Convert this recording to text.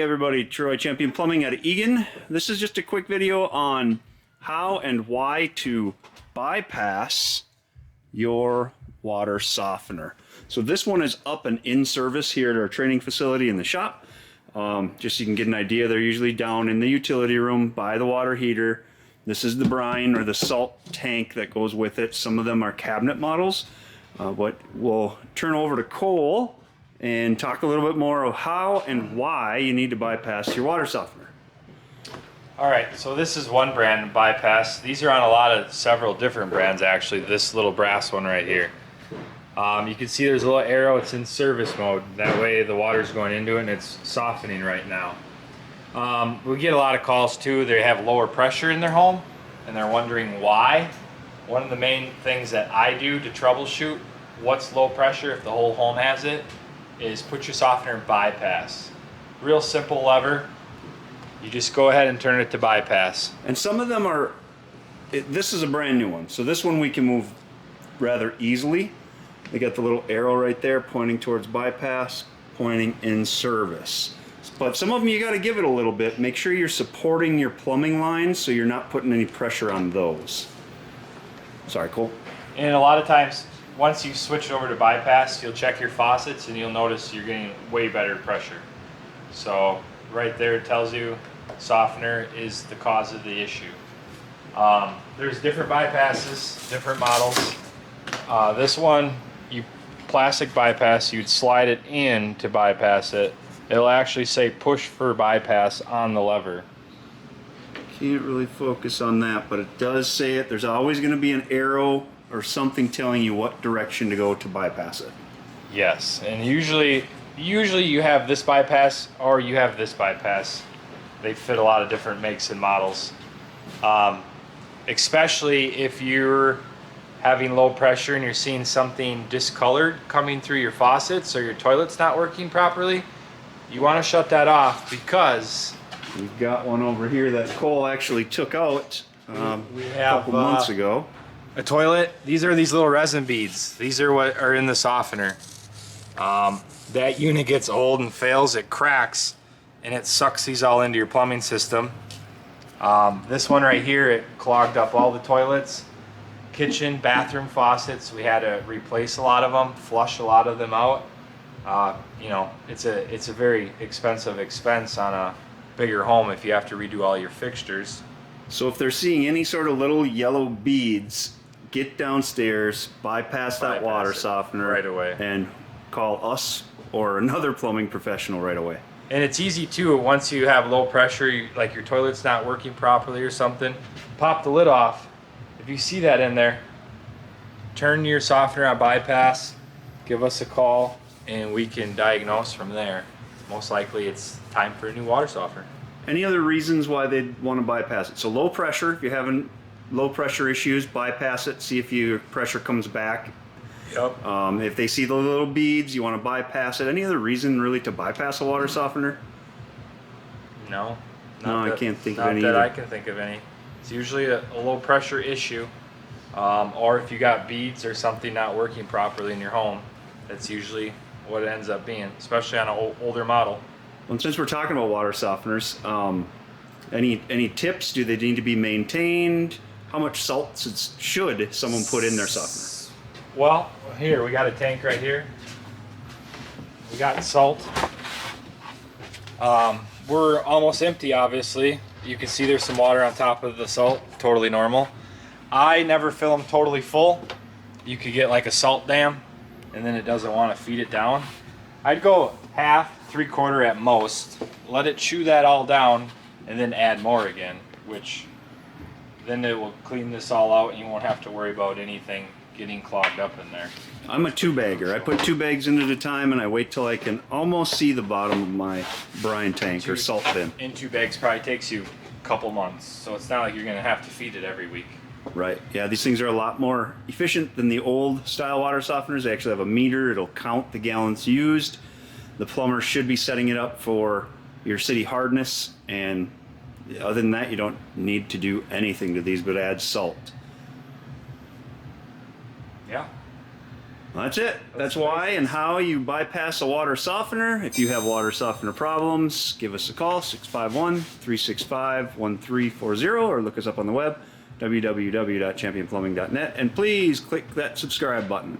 everybody, Troy, Champion Plumbing out of Egan. This is just a quick video on how and why to bypass your water softener. So this one is up and in service here at our training facility in the shop. Just so you can get an idea, they're usually down in the utility room by the water heater. This is the brine or the salt tank that goes with it. Some of them are cabinet models. But we'll turn over to Cole and talk a little bit more of how and why you need to bypass your water softener. Alright, so this is one brand bypass. These are on several different brands actually. This little brass one right here. You can see there's a little arrow, it's in service mode. That way the water's going into it and it's softening right now. We get a lot of calls too. They have lower pressure in their home and they're wondering why. One of the main things that I do to troubleshoot what's low pressure if the whole home has it is put your softener in bypass. Real simple lever. You just go ahead and turn it to bypass. And some of them are, this is a brand new one. So this one we can move rather easily. They got the little arrow right there pointing towards bypass, pointing in service. But some of them you got to give it a little bit. Make sure you're supporting your plumbing lines so you're not putting any pressure on those. Sorry, Cole. And a lot of times, once you switch it over to bypass, you'll check your faucets and you'll notice you're getting way better pressure. So right there it tells you softener is the cause of the issue. There's different bypasses, different models. This one, plastic bypass, you'd slide it in to bypass it. It'll actually say push for bypass on the lever. Can't really focus on that, but it does say it. There's always going to be an arrow or something telling you what direction to go to bypass it. Yes, and usually you have this bypass or you have this bypass. They fit a lot of different makes and models. Especially if you're having low pressure and you're seeing something discolored coming through your faucets or your toilet's not working properly, you want to shut that off because we've got one over here that Cole actually took out a couple months ago. A toilet. These are these little resin beads. These are what are in the softener. That unit gets old and fails, it cracks, and it sucks these all into your plumbing system. This one right here, it clogged up all the toilets, kitchen, bathroom faucets. We had to replace a lot of them, flush a lot of them out. You know, it's a very expensive expense on a bigger home if you have to redo all your fixtures. So if they're seeing any sort of little yellow beads, get downstairs, bypass that water softener right away, and call us or another plumbing professional right away. And it's easy too. Once you have low pressure, like your toilet's not working properly or something, pop the lid off. If you see that in there, turn your softener on bypass, give us a call, and we can diagnose from there. Most likely it's time for a new water softener. Any other reasons why they'd want to bypass it? So low pressure, if you're having low pressure issues, bypass it, see if your pressure comes back. Yep. If they see the little beads, you want to bypass it. Any other reason really to bypass a water softener? No. I can't think of any Not that either. I can think of any. It's usually a low pressure issue. Or if you got beads or something not working properly in your home, that's usually what it ends up being, especially on an older model. Well, since we're talking about water softeners, any tips? Do they need to be maintained? How much salt should someone put in their softener? Well, here we got a tank right here. We got salt. We're almost empty, obviously. You can see there's some water on top of the salt, totally normal. I never fill them totally full. You could get like a salt dam and then it doesn't want to feed it down. I'd go half, 3/4 at most. Let it chew that all down and then add more again, which then it will clean this all out and you won't have to worry about anything getting clogged up in there. I'm a 2-bagger. I put 2 bags in at a time and I wait till I can almost see the bottom of my brine tank or salt bin. And 2 bags probably takes you a couple months, so it's not like you're going to have to feed it every week. Right. Yeah, these things are a lot more efficient than the old style water softeners. They actually have a meter. It'll count the gallons used. The plumber should be setting it up for your city hardness, and other than that, you don't need to do anything to these but add salt. Yeah. That's it. That's why and how you bypass a water softener. If you have water softener problems, give us a call, 651-365-1340, or look us up on the web, www.championplumbing.net, and please click that subscribe button.